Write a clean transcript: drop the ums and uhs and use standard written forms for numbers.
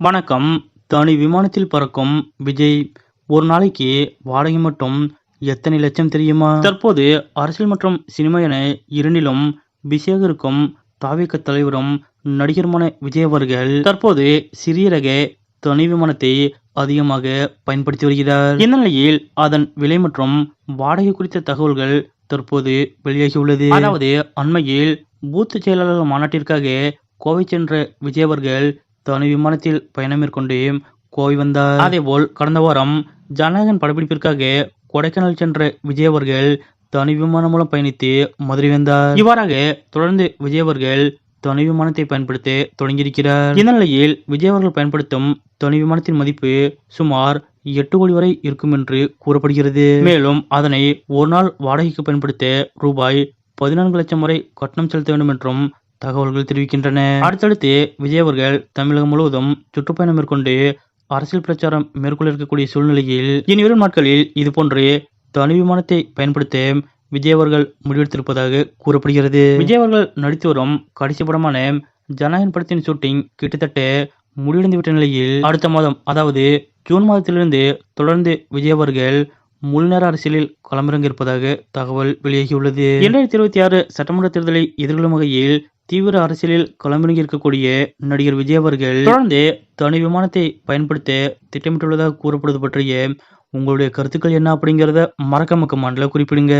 வணக்கம். தனி விமானத்தில் பறக்கும் விஜய். ஒரு நாளைக்கு வாடகை மட்டும் எத்தனை லட்சம் தெரியுமா? தற்போது அரசியல் மற்றும் சினிமா என இரண்டிலும் பிஸியாக இருக்கும் தாவேகா தலைவரும் நடிகருமான விஜய் அவர்கள் தற்போது சிறிய ரக தனி விமானத்தை அதிகமாக பயன்படுத்தி வருகிறார். இந்த நிலையில் அதன் விலை மற்றும் வாடகை குறித்த தகவல்கள் தற்போது வெளியாகியுள்ளது. அதாவது அண்மையில் பூத் செயலாளர் மாநாட்டிற்காக கோவை சென்ற விஜய் அவர்கள் தனி விமானத்தில் பயணம் மேற்கொண்டு கோவை வந்தார். அதேபோல் கடந்த வாரம் ஜனநாயகன் படப்பிடிப்பிற்காக கொடைக்கானல் சென்ற விஜய் அவர்கள் தனி விமானம் மூலம் பயணித்து மதுரை வந்தார். இவ்வாறாக தொடர்ந்து விஜய் அவர்கள் தனி விமானத்தை பயன்படுத்த தொடங்கியிருக்கிறார். இந்த நிலையில் விஜய் அவர்கள் பயன்படுத்தும் தனி விமானத்தின் மதிப்பு சுமார் 8 கோடி வரை இருக்கும் என்று கூறப்படுகிறது. மேலும் அதனை ஒரு நாள் வாடகைக்கு பயன்படுத்த ரூபாய் 14 லட்சம் வரை கட்டணம் செலுத்த வேண்டும் என்றும் தகவல்கள் தெரிவிக்கின்றன. அடுத்தடுத்து விஜய் அவர்கள் தமிழகம் முழுவதும் சுற்றுப்பயணம் மேற்கொண்டு அரசியல் பிரச்சாரம் மேற்கொள்ள இருக்கக்கூடிய சூழ்நிலையில் இனிவரும் நாட்களில் இதுபோன்று தனி விமானத்தை பயன்படுத்த விஜய் அவர்கள் முடிவெடுத்திருப்பதாக கூறப்படுகிறது. விஜய் அவர்கள் நடித்து வரும் கடைசி படமான ஜனநாயகன் படத்தின் ஷூட்டிங் கிட்டத்தட்ட முடிவடைந்துவிட்ட நிலையில் அடுத்த மாதம் அதாவது ஜூன் மாதத்திலிருந்து தொடர்ந்து விஜய் அவர்கள் முழுநேர அரசியலில் களமிறங்க இருப்பதாக தகவல் வெளியாகியுள்ளது. 2026 சட்டமன்ற தேர்தலை எதிர்கொள்ளும் வகையில் தீவிர அரசியலில் களமிறங்கி இருக்கக்கூடிய நடிகர் விஜய் அவர்கள் தொடர்ந்து தனி விமானத்தை பயன்படுத்த திட்டமிட்டுள்ளதாக கூறப்படுவது பற்றிய உங்களுடைய கருத்துக்கள் என்ன அப்படிங்கிறத மறக்காம கமெண்ட்ல குறிப்பிடுங்க.